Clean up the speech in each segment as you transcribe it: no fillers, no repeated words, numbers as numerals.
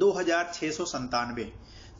2697,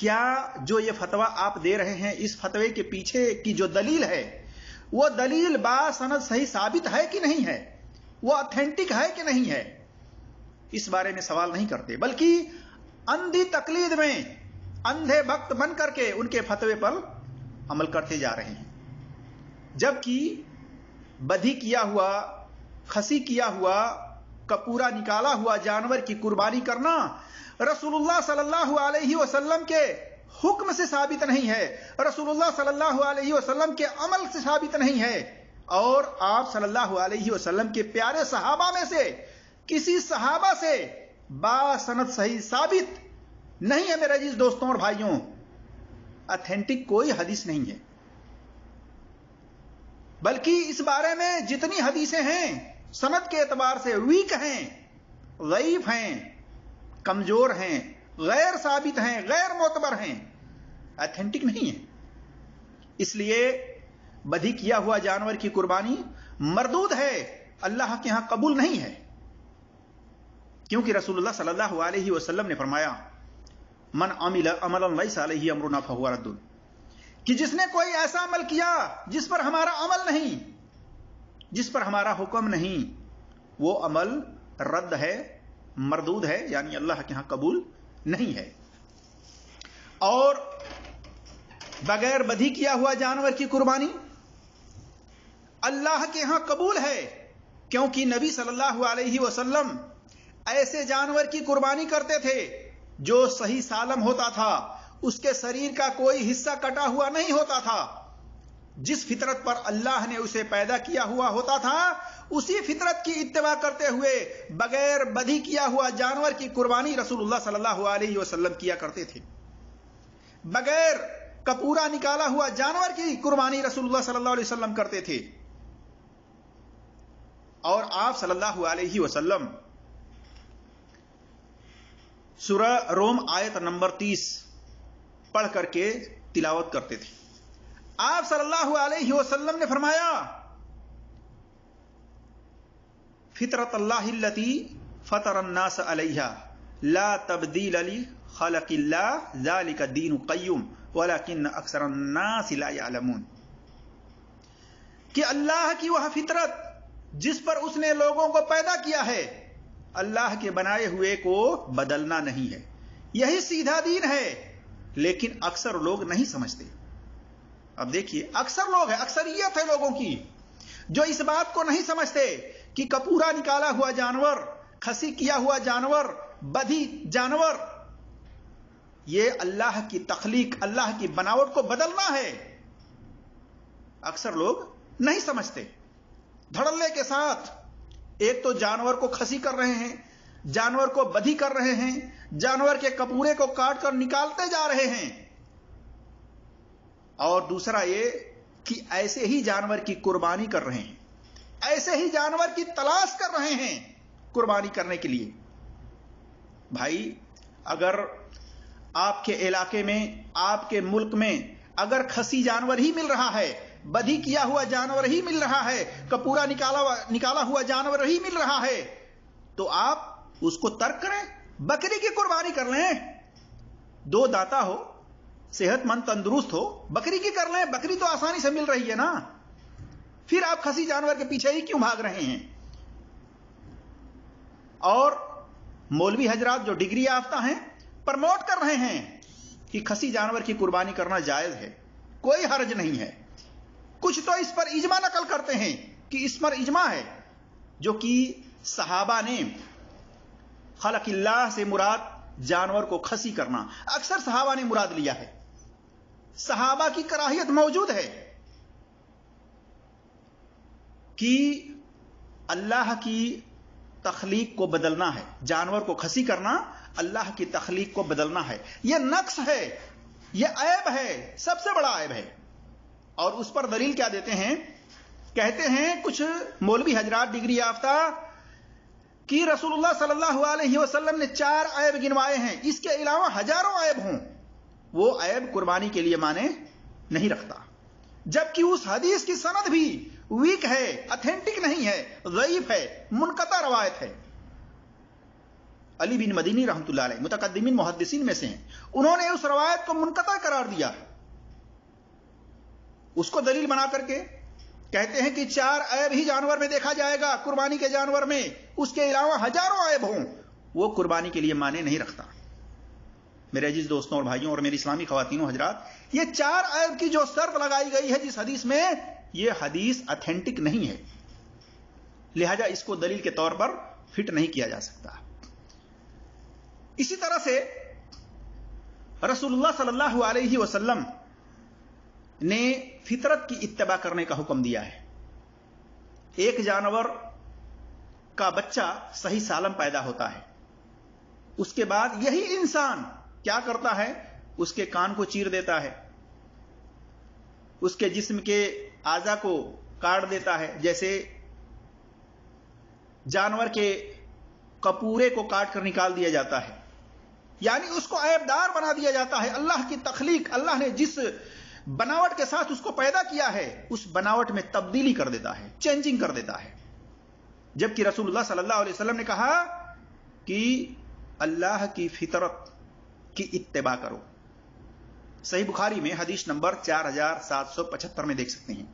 کیا جو یہ فتویٰ آپ دے رہے ہیں اس فتوے کے پیچھے کی جو دلیل ہے وہ دلیل باسند صحیح ثابت ہے کہ نہیں ہے، وہ اتھینٹک ہے کہ نہیں ہے، اس بارے میں سوال نہیں کرتے، بلکہ اندھی تقلید میں اندھے بھکت بن کر کے ان کے فتوے پر عمل کرتے جا رہے ہیں، جبکہ بدھی کیا ہوا، خسی کیا ہوا، کپورا نکالا ہوا جانور کی قربانی کرنا رسول اللہ صلی اللہ علیہ وسلم کے حکم سے ثابت نہیں ہے، رسول اللہ صلی اللہ علیہ وسلم کے عمل سے ثابت نہیں ہے، اور آپ صلی اللہ علیہ وسلم کے پیارے صحابہ میں سے کسی صحابہ سے باسند صحیح ثابت نہیں ہے میرے عزیز دوستوں اور بھائیوں، اتھینٹک کوئی حدیث نہیں ہے، بلکہ اس بارے میں جتنی حدیثیں ہیں سند کے اعتبار سے ویک ہیں، ضعیف ہیں، کمزور ہیں، غیر ثابت ہیں، غیر معتبر ہیں، اتھینٹک نہیں ہے، اس لیے بدھی کیا ہوا جانور کی قربانی مردود ہے، اللہ کے ہاں قبول نہیں ہے، کیونکہ رسول اللہ صلی اللہ علیہ وسلم نے فرمایا من عمل عملا لیس علیہ امرنا فہو رد، کہ جس نے کوئی ایسا عمل کیا جس پر ہمارا عمل نہیں، جس پر ہمارا حکم نہیں، وہ عمل رد ہے، مردود ہے، یعنی اللہ کے ہاں قبول نہیں ہے۔ اور بغیر بدھی کیا ہوا جانور کی قربانی اللہ کے ہاں قبول ہے، کیونکہ نبی صلی اللہ علیہ وسلم ایسے جانور کی قربانی کرتے تھے جو صحیح سالم ہوتا تھا، اس کے شریر کا کوئی حصہ کٹا ہوا نہیں ہوتا تھا، جس فطرت پر اللہ نے اسے پیدا کیا ہوا ہوتا تھا اسی فطرت کی اتباع کرتے ہوئے بغیر بدھی کیا ہوا جانور کی قربانی رسول اللہ صلی اللہ علیہ وسلم کیا کرتے تھے، بغیر کپورا نکالا ہوا جانور کی قربانی رسول اللہ صلی اللہ علیہ وسلم کرتے تھے، اور آپ صلی اللہ علیہ وسلم سورہ روم آیت نمبر 30 پڑھ کر کے تلاوت کرتے تھے۔ آپ صلی اللہ علیہ وسلم نے فرمایا فطرت اللہ التی فطر الناس علیہا لا تبدیل لخلق اللہ ذالک الدین القیم ولکن اکثر الناس لا یعلمون، کہ اللہ کی وہ فطرت جس پر اس نے لوگوں کو پیدا کیا ہے، اللہ کے بنائے ہوئے کو بدلنا نہیں ہے، یہی سیدھا دین ہے، لیکن اکثر لوگ نہیں سمجھتے۔ اب دیکھیے اکثر لوگ ہیں، اکثریت ہے لوگوں کی جو اس بات کو نہیں سمجھتے کہ کپورا نکالا ہوا جانور، خسی کیا ہوا جانور، بدھی جانور، یہ اللہ کی تخلیق، اللہ کی بناوٹ کو بدلنا ہے، اکثر لوگ نہیں سمجھتے، دھڑلے کے ساتھ ایک تو جانور کو خسی کر رہے ہیں، جانور کو بدھی کر رہے ہیں، جانور کے کپورے کو کاٹ کر نکالتے جا رہے ہیں، اور دوسرا یہ کہ ایسے ہی جانور کی قربانی کر رہے ہیں، ایسے ہی جانور کی تلاش کر رہے ہیں قربانی کرنے کے لیے۔ بھائی اگر آپ کے علاقے میں، آپ کے ملک میں اگر خسی جانور ہی مل رہا ہے، بدھی کیا ہوا جانور ہی مل رہا ہے، کپورا نکالا ہوا جانور ہی مل رہا ہے، تو آپ اس کو ترک کریں، بکری کی قربانی کر لیں، دو داتا ہو، صحت مند تندرست ہو، بکری کی کر لیں، بکری تو آسانی سے مل رہی ہے نا، پھر آپ خسی جانور کے پیچھے ہی کیوں بھاگ رہے ہیں؟ اور مولوی حضرات جو ڈگری یافتہ ہیں پرموٹ کر رہے ہیں کہ خسی جانور کی قربانی کرنا جائز ہے، کوئی حرج نہیں ہے، کچھ تو اس پر اجماع نقل کرتے ہیں کہ اس پر اجماع ہے، جو کہ صحابہ نے خلق اللہ سے مراد جانور کو خسی کرنا، اکثر صحابہ نے مراد لیا ہے، صحابہ کی کراہیت موجود ہے کہ اللہ کی تخلیق کو بدلنا ہے، جانور کو خسی کرنا اللہ کی تخلیق کو بدلنا ہے، یہ نقص ہے، یہ عیب ہے، سب سے بڑا عیب ہے۔ اور اس پر دلیل کیا دیتے ہیں؟ کہتے ہیں کچھ مولوی حضرات ڈگری یافتہ کہ رسول اللہ صلی اللہ علیہ وسلم نے 4 عیب گنوائے ہیں، اس کے علاوہ ہزاروں عیب ہوں، وہ عیب قربانی کے لیے معنی نہیں رکھتا، جبکہ اس حدیث کی سند بھی ویک ہے، اتھینٹک نہیں ہے، ضعیف ہے، منقطع روایت ہے۔ علی بن مدینی رحمۃ اللہ علیہ متقدمین محدثین میں سے ہیں، انہوں نے اس روایت کو منقطع قرار دیا، اس کو دلیل بنا کر کے کہتے ہیں کہ 4 عیب ہی جانور میں دیکھا جائے گا، قربانی کے جانور میں، اس کے علاوہ ہزاروں عیب ہوں وہ قربانی کے لیے معنی نہیں رکھتا۔ میرے عزیز دوستوں اور بھائیوں اور میری اسلامی خواتین و حضرات، یہ 4 عیب کی جو شرط لگائی گئی ہے جس حدیث میں، یہ حدیث اتھینٹک نہیں ہے، لہذا اس کو دلیل کے طور پر فٹ نہیں کیا جا سکتا۔ اسی طرح سے رسول اللہ صلی اللہ علیہ وسلم نے فطرت کی اتباع کرنے کا حکم دیا ہے۔ ایک جانور کا بچہ صحیح سالم پیدا ہوتا ہے، اس کے بعد یہی انسان کیا کرتا ہے؟ اس کے کان کو چیر دیتا ہے، اس کے جسم کے اعضاء کو کاٹ دیتا ہے، جیسے جانور کے کپورے کو کاٹ کر نکال دیا جاتا ہے، یعنی اس کو عیب دار بنا دیا جاتا ہے۔ اللہ کی تخلیق، اللہ نے جس بناوٹ کے ساتھ اس کو پیدا کیا ہے، اس بناوٹ میں تبدیلی کر دیتا ہے، چینجنگ کر دیتا ہے۔ جبکہ رسول اللہ صلی اللہ علیہ وسلم نے کہا کہ اللہ کی فطرت کی اتباع کرو۔ صحیح بخاری میں حدیث نمبر 4775 میں دیکھ سکتے ہیں،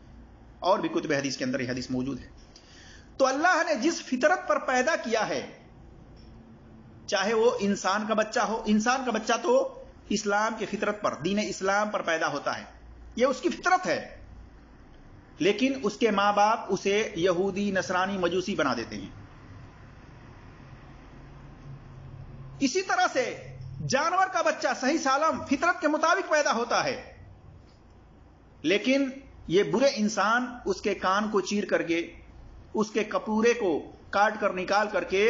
اور بھی کتب حدیث کے اندر یہ حدیث موجود ہے۔ تو اللہ نے جس فطرت پر پیدا کیا ہے، چاہے وہ انسان کا بچہ ہو، انسان کا بچہ تو اسلام کی فطرت پر، دین اسلام پر پیدا ہوتا ہے، یہ اس کی فطرت ہے، لیکن اس کے ماں باپ اسے یہودی، نصرانی، مجوسی بنا دیتے ہیں۔ اسی طرح سے جانور کا بچہ صحیح سالم فطرت کے مطابق پیدا ہوتا ہے، لیکن یہ برے انسان اس کے کان کو چیر کر کے، اس کے کپورے کو کاٹ کر نکال کر کے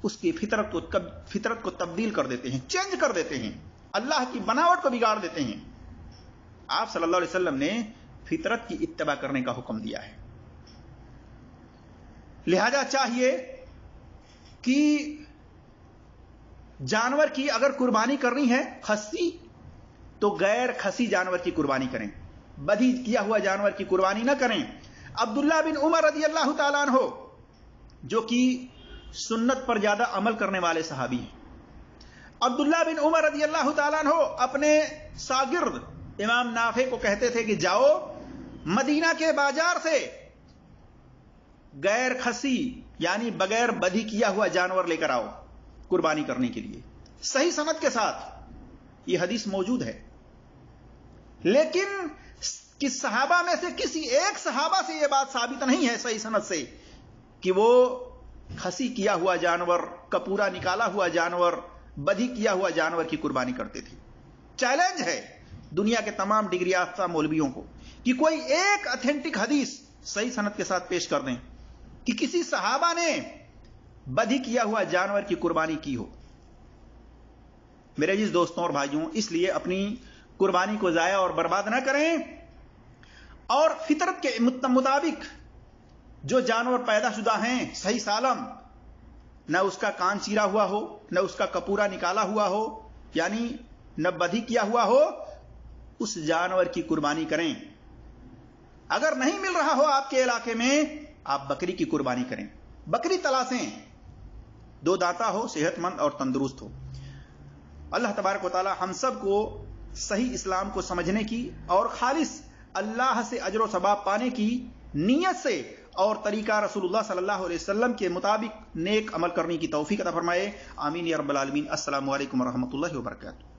اس کی فطرت کو تبدیل کر دیتے ہیں، چینج کر دیتے ہیں، اللہ کی بناوٹ کو بگاڑ دیتے ہیں۔ آپ صلی اللہ علیہ وسلم نے فطرت کی اتباع کرنے کا حکم دیا ہے، لہذا چاہیے کہ جانور کی اگر قربانی کرنی ہے خصی، تو غیر خصی جانور کی قربانی کریں، بدھی کیا ہوا جانور کی قربانی نہ کریں۔ عبداللہ بن عمر رضی اللہ تعالیٰ عنہ، جو کہ سنت پر زیادہ عمل کرنے والے صحابی ہیں، عبداللہ بن عمر رضی اللہ تعالیٰ عنہ اپنے شاگرد امام نافع کو کہتے تھے کہ جاؤ مدینہ کے بازار سے غیر خصی یعنی بغیر بدھی کیا ہوا جانور لے کر آؤ قربانی کرنے کے لیے۔ صحیح سند کے ساتھ یہ حدیث موجود ہے، لیکن کس صحابہ میں سے کسی ایک صحابہ سے یہ بات ثابت نہیں ہے صحیح سند سے کہ وہ خسی کیا ہوا جانور، کپورا نکالا ہوا جانور، بدھی کیا ہوا جانور کی قربانی کرتے تھے۔ چیلنج ہے دنیا کے تمام ڈگری یافتہ مولویوں کو کہ کوئی ایک اتھینٹک حدیث صحیح سند کے ساتھ پیش کر دیں کہ کسی صحابہ نے بدھی کیا ہوا جانور کی قربانی کی ہو۔ میرے عزیز دوستوں اور بھائیوں، اس لیے اپنی قربانی کو ضائع اور برباد نہ کریں، اور فطرت کے مطابق جو جانور پیدا شدہ ہیں صحیح سالم، نہ اس کا کان چیرا ہوا ہو، نہ اس کا کپورا نکالا ہوا ہو، یعنی نہ بدھی کیا ہوا ہو، اس جانور کی قربانی کریں۔ اگر نہیں مل رہا ہو آپ کے علاقے میں، آپ بکری کی قربانی کریں، بکری تلاشیں، 2 دانتا ہو، صحت مند اور تندرست ہو۔ اللہ تبارک و تعالی ہم سب کو صحیح اسلام کو سمجھنے کی اور خالص اللہ سے اجر و ثواب پانے کی نیت سے اور طریقہ رسول اللہ صلی اللہ علیہ وسلم کے مطابق نیک عمل کرنے کی توفیق عطا فرمائے۔ آمین یا رب العالمین۔ السلام علیکم ورحمۃ اللہ وبرکاتہ۔